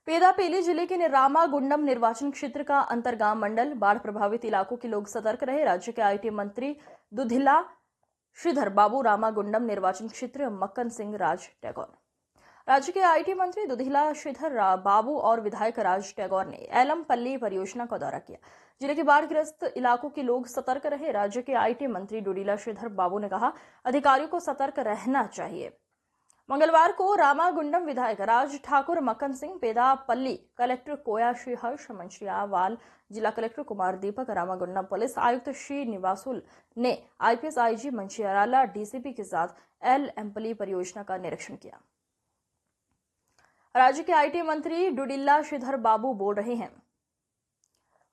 पेदापेली जिले के रामागुंडम निर्वाचन क्षेत्र का अंतरगाम मंडल बाढ़ प्रभावित इलाकों के लोग सतर्क रहे। राज्य के आईटी मंत्री दुधिला श्रीधर बाबू रामागुंडम निर्वाचन क्षेत्र मक्कन सिंह राज टैगोर। राज्य के आईटी मंत्री दुधिला श्रीधर बाबू और विधायक राज टैगोर ने एलमपल्ली परियोजना का दौरा किया। जिले के बाढ़ग्रस्त इलाकों के लोग सतर्क रहे। राज्य के आईटी मंत्री दुधिला श्रीधर बाबू ने कहा, अधिकारियों को सतर्क रहना चाहिए। मंगलवार को रामागुंडम विधायक राज ठाकुर, मक्कन सिंह, पेदापल्ली कलेक्टर कोया श्री हर्ष मंचियावाल, जिला कलेक्टर कुमार दीपक, रामागुंडम पुलिस आयुक्त श्री निवासुल ने आईपीएस आईजी मंचियाला डीसीपी के साथ एलमपल्ली परियोजना का निरीक्षण किया। राज्य के आईटी मंत्री दुधिला श्रीधर बाबू बोल रहे हैं।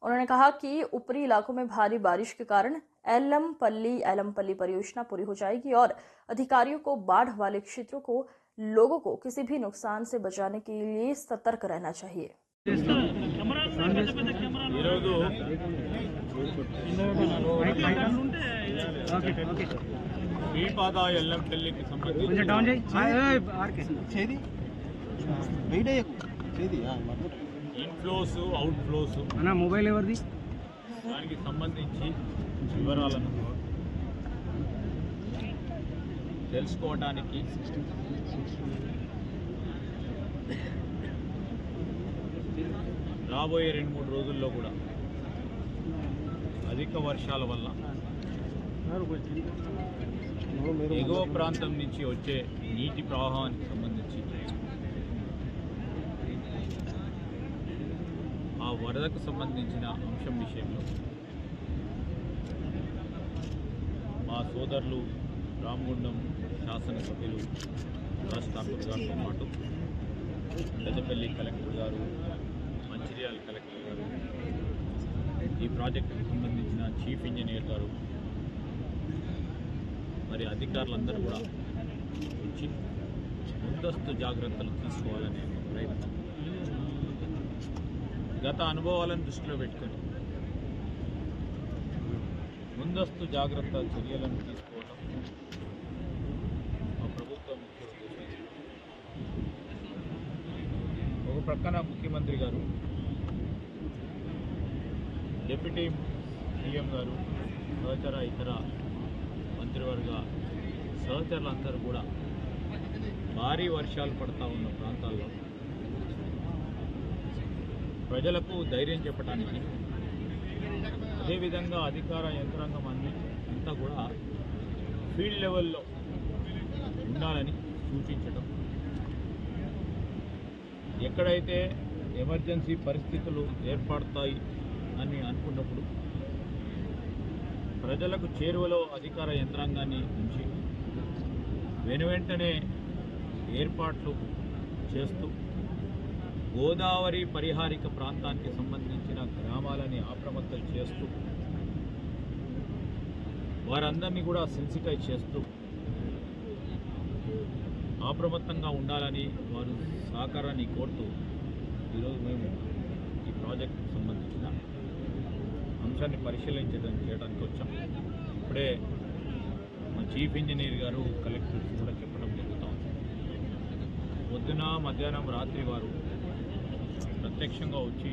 उन्होंने कहा कि ऊपरी इलाकों में भारी बारिश के कारण एलमपल्ली परियोजना पूरी हो जाएगी और अधिकारियों को बाढ़ वाले क्षेत्रों को लोगों को किसी भी नुकसान से बचाने के लिए सतर्क रहना चाहिए। ఇన్ఫ్లోస్ అవుట్ఫ్లోస్ అన్న మొబైల్ ఎవరిది దానికి సంబంధించి వివరాలను తెలుసుకోవడానికి రాబోయే 2-3 రోజుల్లో కూడా అధిక వర్షాల వల్ల ఎగువ ప్రాంతం నుంచి వచ్చే నీటి ప్రవాహానికి సంబంధించి ఆ వరదకు సంబంధించిన అంశం విషయంలో మా సోదరులు రామగుండం శాసనసభ్యులు రాజ్ ఠాకూర్ గారితో పాటు పెద్దపల్లి కలెక్టర్ గారు, మంచిర్యాల కలెక్టర్ గారు, ఈ ప్రాజెక్టుకు సంబంధించిన చీఫ్ ఇంజనీర్ గారు, మరి అధికారులందరూ కూడా వచ్చి ముందస్తు జాగ్రత్తలు తీసుకోవాలనే ప్రయత్నం, గత అనుభవాలను దృష్టిలో పెట్టుకొని ముందస్తు జాగ్రత్త చర్యలను తీసుకోవడం మా ప్రభుత్వం ముఖ్య ఉద్దేశం. ఒక ప్రక్కన ముఖ్యమంత్రి గారు, డిప్యూటీ సీఎం గారు, సహచర ఇతర మంత్రివర్గ సహచరులందరూ కూడా భారీ వర్షాలు పడతా ఉన్న ప్రాంతాల్లో ప్రజలకు ధైర్యం చెప్పడానికి, అదేవిధంగా అధికార యంత్రాంగం అంతా కూడా ఫీల్డ్ లెవెల్లో ఉండాలని సూచించడం, ఎక్కడైతే ఎమర్జెన్సీ పరిస్థితులు ఏర్పడతాయి అని అనుకున్నప్పుడు ప్రజలకు చేరువలో అధికార యంత్రాంగాన్ని ఉంచి వెనువెంటనే ఏర్పాట్లు చేస్తూ గోదావరి పరిహారిక ప్రాంతానికి సంబంధించిన గ్రామాలని అప్రమత్తం చేస్తూ వారందరినీ కూడా సెన్సిటైజ్ చేస్తూ అప్రమత్తంగా ఉండాలని వారు సహకారాన్ని కోరుతూ ఈరోజు మేము ఈ ప్రాజెక్టుకు సంబంధించిన అంశాన్ని చేయడానికి వచ్చాం. ఇప్పుడే మా చీఫ్ ఇంజనీర్ గారు, కలెక్టర్స్ కూడా చెప్పడం జరుగుతూ ఉంది. పొద్దున, మధ్యాహ్నం, రాత్రి వారు ప్రత్యక్షంగా వచ్చి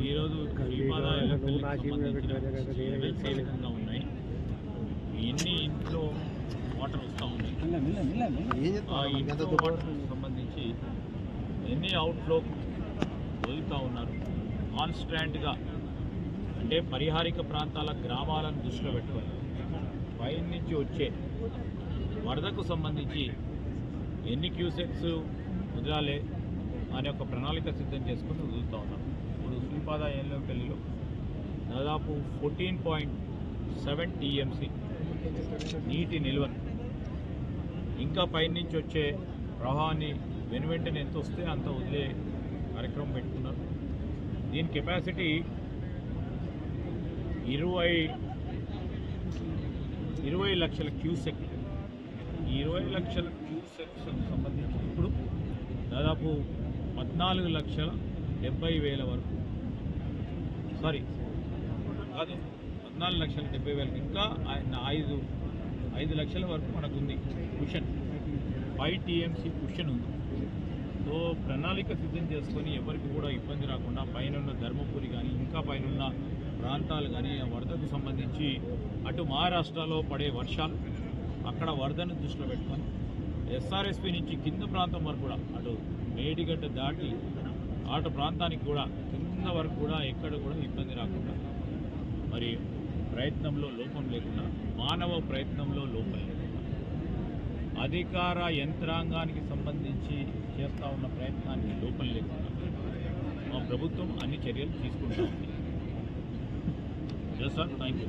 ఈరోజు సంబంధించిన ఉన్నాయి. ఎన్ని ఇంట్లో వాటర్ వస్తూ ఉన్నాయి, ఆ ఇంట్లో వాటర్కి సంబంధించి ఎన్ని అవుట్ఫ్లో వదులుతూ ఉన్నారు. కాన్స్టాంట్గా అంటే పరిహారిక ప్రాంతాల గ్రామాలను దృష్టిలో పెట్టుకొని పైన నుంచి వచ్చే వరదకు సంబంధించి ఎన్ని క్యూసెక్స్ వదలాలి అనే ఒక ప్రణాళిక సిద్ధం చేసుకుని వదులుతూ ఉన్నాం. ఇప్పుడు శ్రీపాద ఎల్లంపల్లిలో దాదాపు 14.7 టీఎంసీ నీటి నిల్వను, ఇంకా పైనుంచి వచ్చే ప్రవాహాన్ని వెనువెంటనే ఎంత వస్తే అంత వదిలే కార్యక్రమం పెట్టుకున్నారు. దీని కెపాసిటీ 20 లక్షల క్యూసెక్. ఈ 20 లక్షల క్యూసెక్స్ సంబంధించి ఇప్పుడు దాదాపు 14,70,000 వరకు, సారీ కాదు 14,70,000, ఇంకా 5 లక్షల వరకు మనకు ఉంది మిషన్. 5 టీఎంసీ క్వశ్చన్ ఉంది. సో ప్రణాళిక సిద్ధం చేసుకొని ఎవరికి కూడా ఇబ్బంది రాకుండా పైన ధర్మపురి కానీ ఇంకా పైన ప్రాంతాలు కానీ ఆ వరదకు సంబంధించి అటు మహారాష్ట్రలో పడే వర్షాలు అక్కడ వరదను దృష్టిలో పెట్టుకొని ఎస్ఆర్ఎస్పి నుంచి కింద ప్రాంతం వరకు కూడా అటు మేడిగడ్డ దాటి అటు ప్రాంతానికి కూడా కింద వరకు కూడా ఎక్కడ కూడా ఇబ్బంది రాకుండా మరి ప్రయత్నంలో లోపం లేకుండా మానవ ప్రయత్నంలో లోపం లేకుండా అధికార యంత్రాంగానికి సంబంధించి చేస్తూ ఉన్న ప్రయత్నానికి లోపం లేకుండా మా ప్రభుత్వం అన్ని చర్యలు తీసుకుంటా ఉంది. Sir thank you.